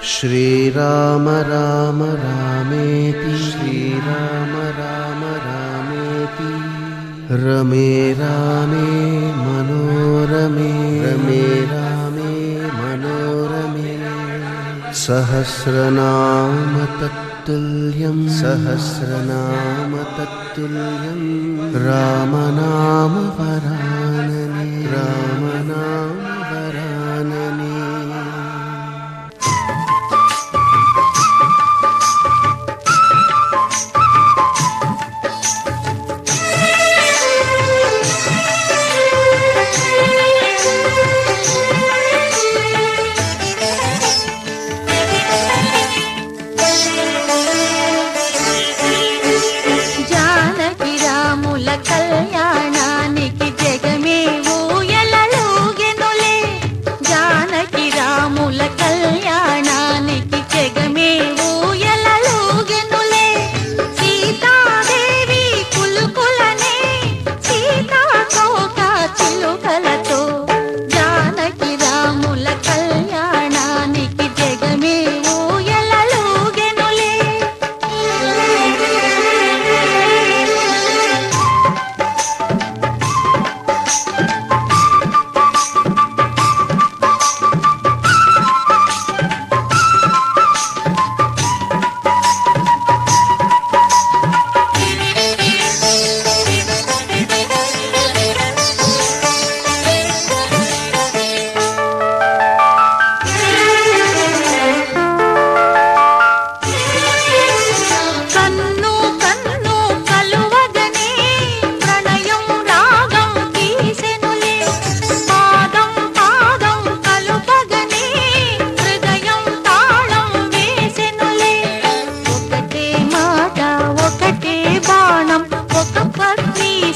श्रीराम राम रामेति श्रीराम राम रामेति रमे रामे मनोरमे रमे रामे मनोरमे सहस्रनाम तत्तुल्यं सहस्रनाम तत्तुल्यं रामनाम वरानने रामनाम वरानने। కళ్యాణానికి జగమే ఊయలలూగెనులే జానకి రాముల కళ్యాణానికి జగమే ఊయలలూగెనులే సీతాదేవి కులుకులనే సీతాకోక చిలుకలతో జానకి రాముల కళ్యాణానికి జగమే ఊయలలూగెనులే।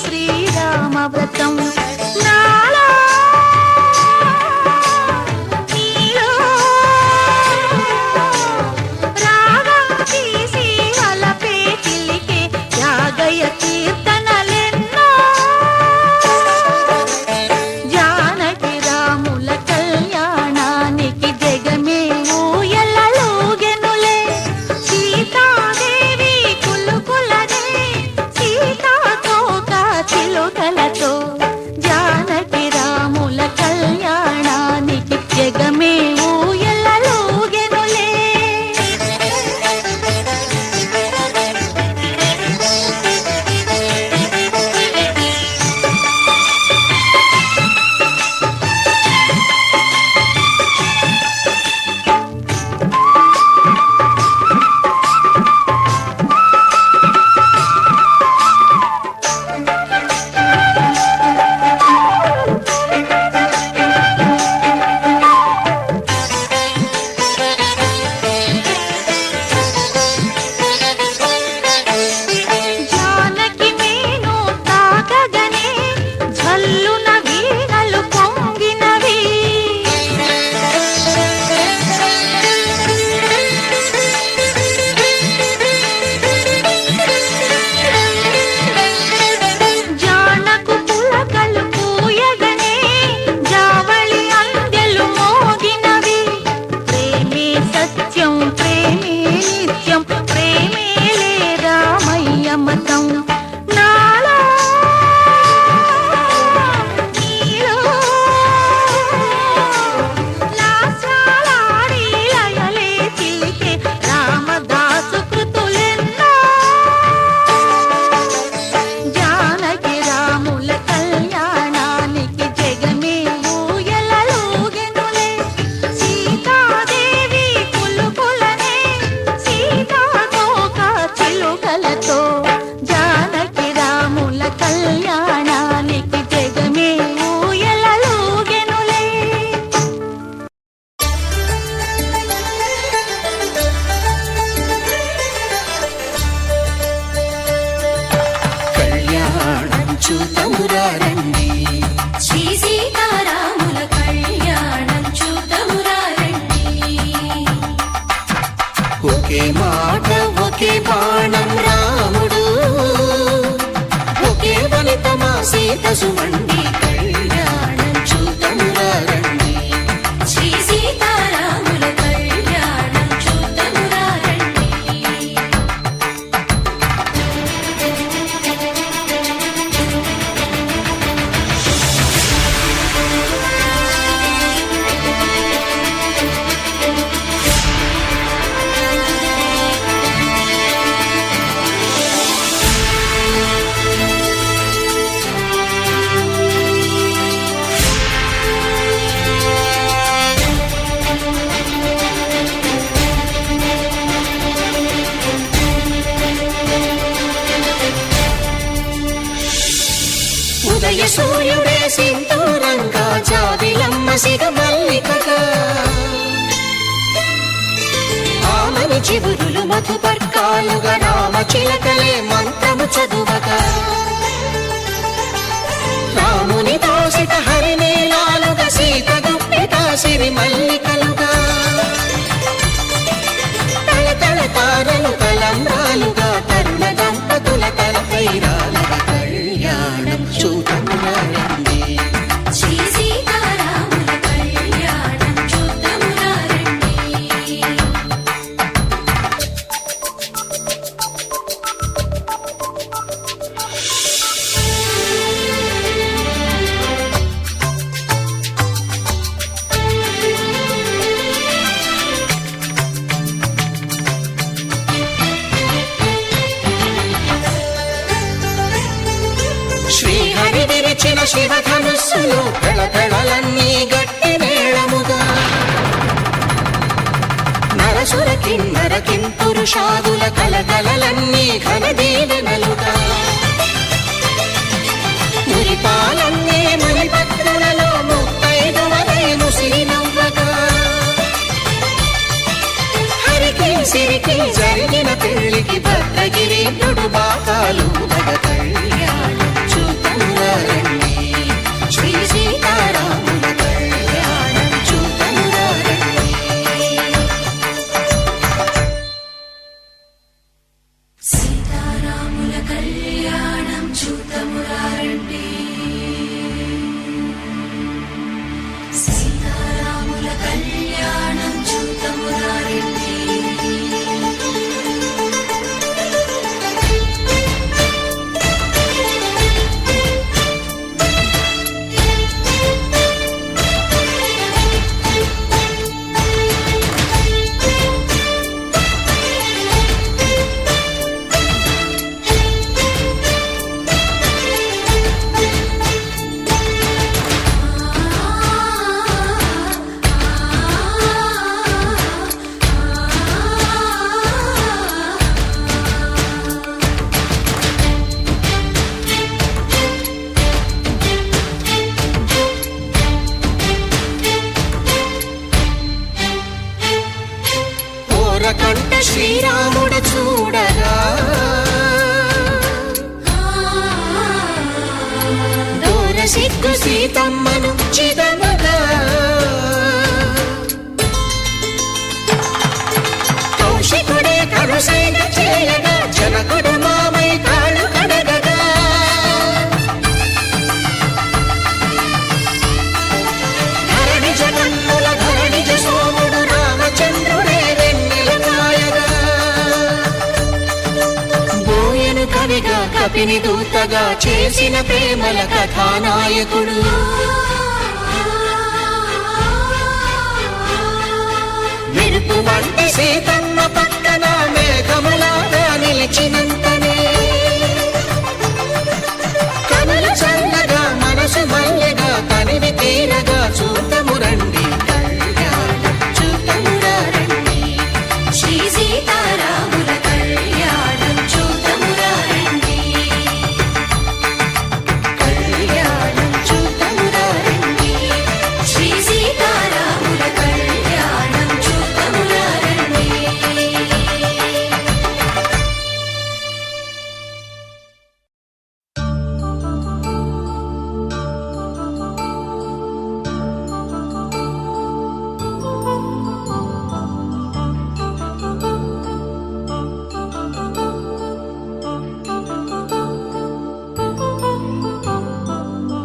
శ్రీరామవ్రతం నాలో నీలో రాగం తీసి వలపే చిలికే యాగయ కీర్తనలెన్నో జానకి రాముల కళ్యాణానికి జగమే ఊయలలూగెనులే సీతాదేవి కులుకులనే సీతాకోక చిలుకలతో జానకి రాముల కళ్యాణానికి జగమే ఊయలలూగెనులే। కోయిలమ్మ సిగ మల్లికగా ఆమని చివురులు మధుపర్కాలుగా రామ చిలకలే మంత్రము చదువగా రాముని దోసిట హరినీలాలుగా సీత గుప్పిట సిరి మల్లికలుగా తల తారలు తలంబ్రాలుగా తరుణ దంపతుల తలపైరాలుగా కళ్యాణం చూడమురండి శ్రీ సీతారాముల కళ్యాణం చూద్దామురా రండి. శ్రీహరి విరిచిన శివధనుస్సులు పెళపెళలన్నీ గట్టి మేళముగా నరసుర కిన్నర కింపురుషాదుల కలకలలన్నీ ఘన దీవెనలుగా మురిపాలన్నీ మణిపత్రులలో ముత్తైదువలై ముసిరి నవ్వగా హరికి సిరికి జరిగిన పెళ్లికి భద్రగిరి నుడు బాకాలు కళ్యాణం చూడమురండి శ్రీ సీతారాముల కళ్యాణం చూడమురండి సీతారాముల కళ్యాణం చూద్దామురా రండి. సీతారాముల కళ్యాణం చూద్దామురా రండి. కంట శ్రీరాముడు చూడగా దూర సిగ్గు సీతమ్మను చిదమగా కౌశికుడే కరుసైన చేయగా జనకుడు మామై కాళ్ళు కడగగా ధరణి జగన్నుల ధరణిజ సోముడు రామచంద్రుడే కవిగా కపిని దూతగా చేసిన ప్రేమల కథానాయకుడు మెరుపు వంటి సీతమ్మ పక్కన మేఘములాగా నిలిచినంతనే కనులు చల్లగా మనసు మల్లెగా తనివి తీరగా చూడమురండి కళ్యాణం చూడమురండి శ్రీ సీతారాముల కళ్యాణం చూద్దామురా రండి. కళ్యాణం చూడమురండి శ్రీ సీతారాముల కళ్యాణం చూద్దామురా రండి.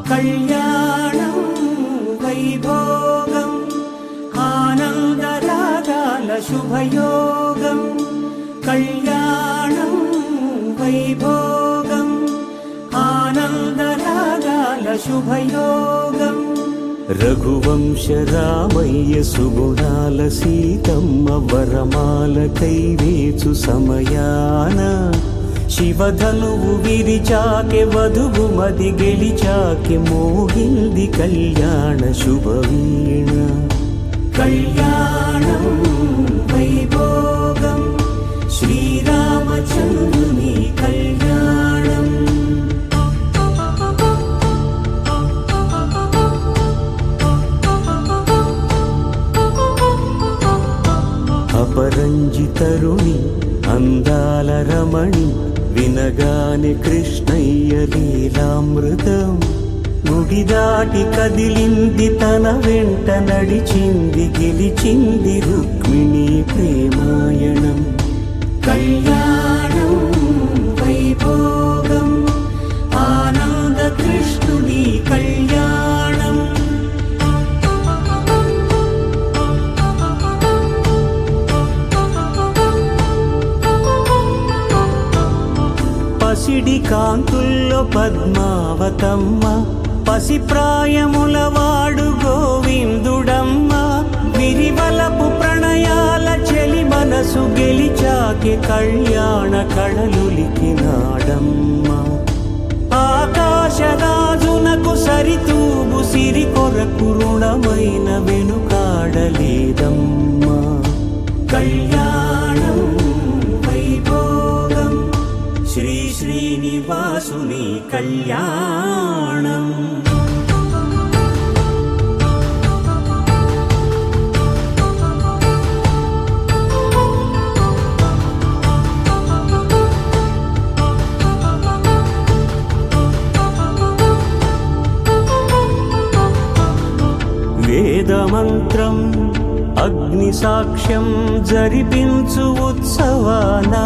కళ్యాణం వైభోగం ఆనందరాగాల శుభయోగం కళ్యాణం వైభోగం ఆనందరాగాల శుభయోగం రఘువంశ రామయ్య సుగుణాల సీతమ్మ వరమాల కైవేచు సమయాన శివధనువు విరిచాకె వధువు మది గెలిచాకె మోగింది కళ్యాణ శుభవీణ కళ్యాణం వైభోగం శ్రీరామచంద్రుని కళ్యాణం అపరంజి తరుణి అందాల రమణి వినగానే కృష్ణయ్య లీలామృతం గుడి దాటి కదిలింది తన వెంట నడిచింది గెలిచింది రుక్మిణి ప్రేమాయణం కళ్యాణం వైభోగం ఆనంద కృష్ణుని కళ్యాణం పసిడి కాంతుల్లో పద్మావతమ్మ పసిప్రాయముల వాడు గోవిందుడమ్మ విరివలపు ప్రణయాల చెలి మనసు గెలిచాకే కళ్యాణ కళలులికినాడమ్మ ఆకాశరాజునకు సరితూగు సిరి కొరకు రుణమైన వెనుకాడలేదమ్మా కళ్యాణం వైభోగం శ్రీ శ్రీనివాసుని కళ్యాణం వేదమంత్రం అగ్ని సాక్ష్యం జరిపించు ఉత్సవానా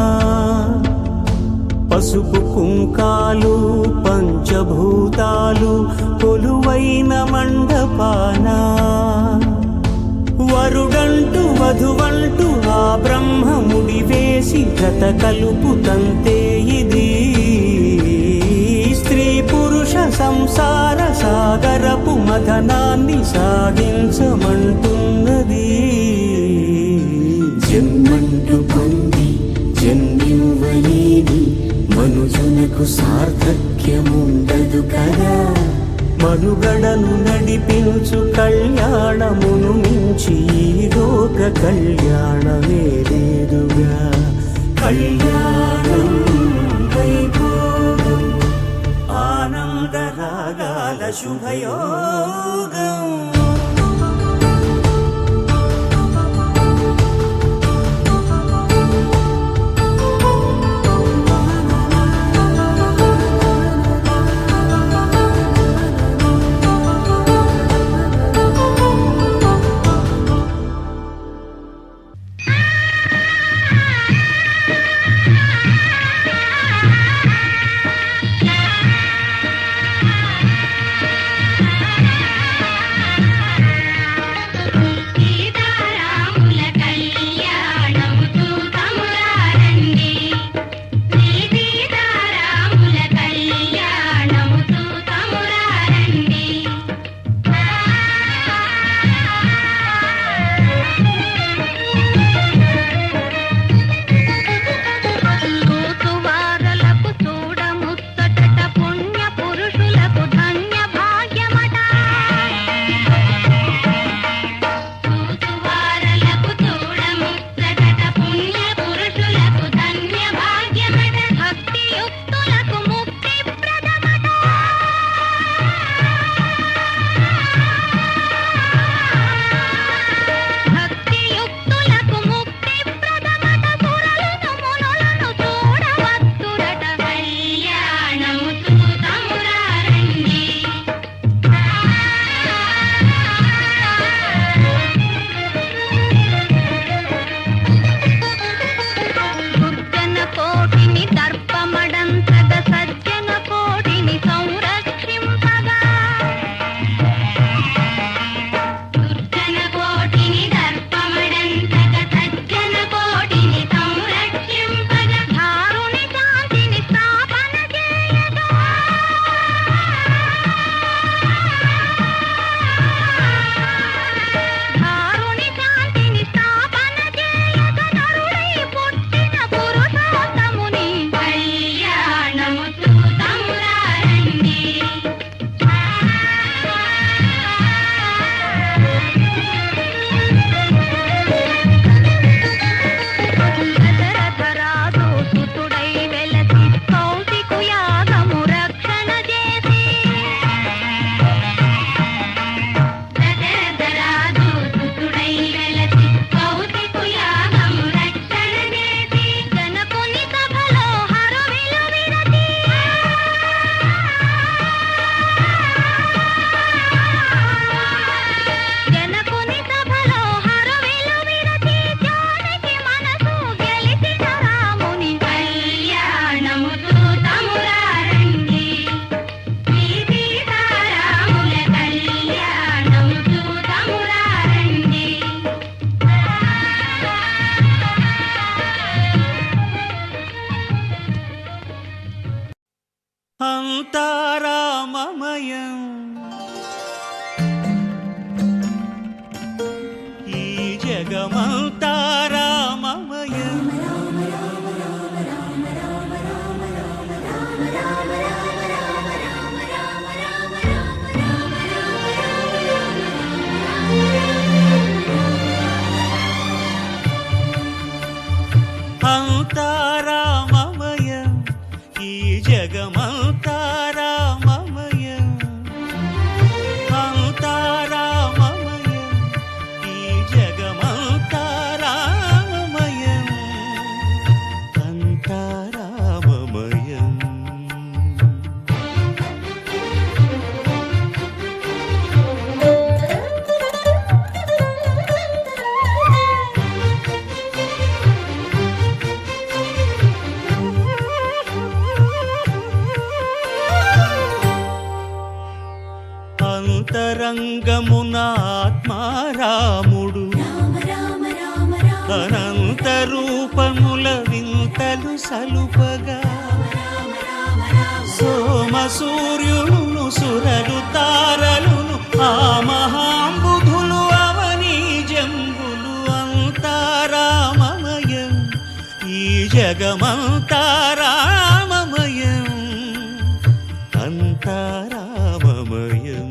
పసుపు కుంకాలు పంచభూతాలు కొలువైన మండపాన వరుడంటూ వధువంటూ ఆ బ్రహ్మముడి వేసి గత కలుపుతంతే ఇది స్త్రీ పురుష సంసార సాగరపు మథనాన్ని సాగించమంటున్నది జన్మంటూ పొంది జన్మివ్వలేని మనుజునకు సార్థక్యముండదు కదా మనుగడను నడిపించు కళ్యాణమును మించి ఈ లోక కళ్యాణమే లేదుగా కళ్యాణం వైభోగం ఆనందరాగాల శుభయోగం జగమంతా రామమయం. అంతా రామమయం, ఈ జగమంతా రామమయం. అంతా రామమయం, ఈ జగమంతా రామమయం. అంతా రామమయం. అంతరంగమున ఆత్మారాముడు రామ రామ రామ రామ అనంత రూపముల వింతలు సలుపగా సోమ సూర్యులను సురలు తారలును ఆ మహాంబుధులు అవనీ జంబులు. అంతా రామమయం, ఈ జగమంతా రామమయం. అంతా రామమయం.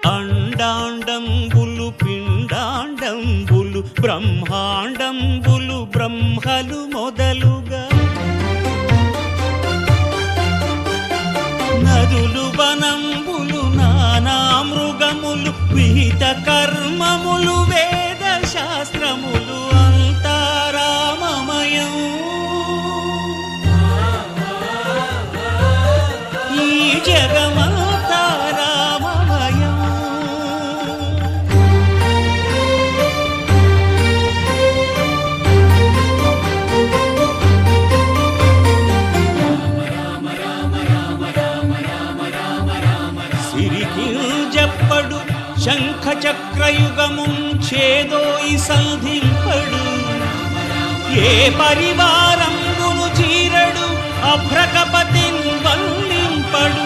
అండాండంబులు పిండాండంబులు బ్రహ్మాండంబులు బ్రహ్మలు మొదలుగా నదులు వనంబులు నానా మృగములు విహిత కర్మములు వేద శాస్త్రములు. అంతా రామమయం, ఈ జగమంతా రామమయం. సిరికింజప్పడు శంఖ చక్రయుగముంచేదోయి సంధింపడు. ఏ పరివారంబును చీరడు అభ్రకపతిన్ వల్లింపడు.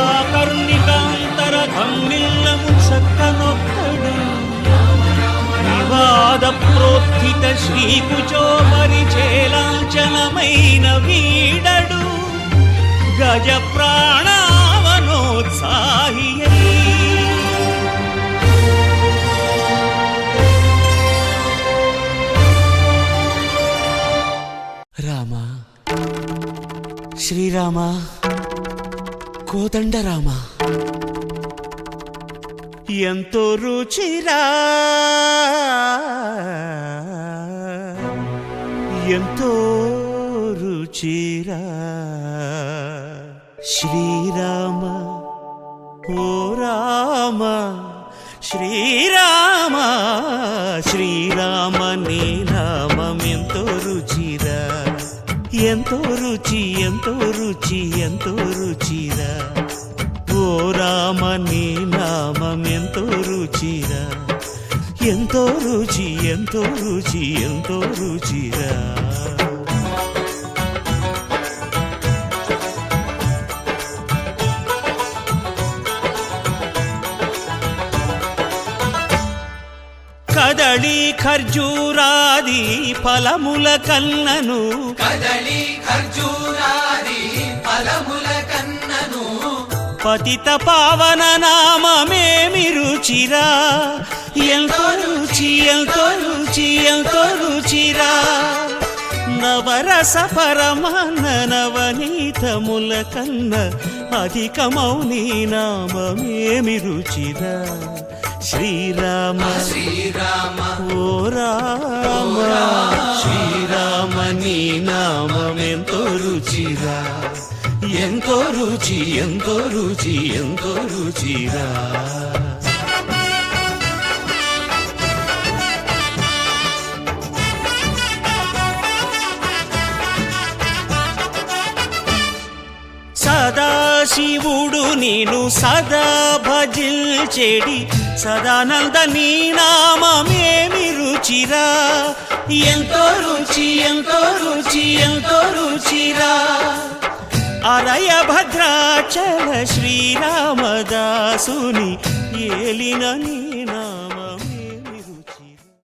ఆ కర్ణికాంతర ధమ్మిల్లము చక్కనొక్కడు. వివాద ప్రోత్థిత శ్రీకుచో పరిచేలాంచనమైన వీడడు. గజ ప్రాణావనోత్సాహి రామ శ్రీరామ కోదండ రామ. ఎంతో రుచిరా ఎంతో రుచిరా శ్రీరామ ఓ రామ శ్రీరామ. శ్రీరామ నీ నామం ఎంతో రుచిరా. ఎంతో రుచి ఎంతో రుచి ఎంతో రుచిరా. ఓ రామ నీ నామం ఎంతో రుచిరా. ఎంతో రుచి ఎంతో రుచి ఎంతో రుచిరా. కదళి ఖర్జూరాది ఫలముల కన్నను కదలి ఖర్జూరాది ఫలముల కన్నను పతిత పావన నామమేమి రుచిరా. ఎంతో రుచి ఎంతో రుచి ఎంతో రుచిరా. నవరస పరమాన్న నవనీతముల కన్న అధికమౌ నీ నామమేమి రుచిరా. శ్రీరామ శ్రీరామ ఓ రామ శ్రీరామ నీ నామం ఎంతో రుచిరా. ఎంతో రుచి ఎంతో రుచి ఎంతో రుచిరా. శివుడు నేను సదా భజిల్చెడి సదానంద నీ నామమేమి రుచిరా ఎంతో రుచి ఎంతో రుచి ఎంతో రుచిరా అరయ భద్రాచల శ్రీరామదాసుని ఏలిన నీ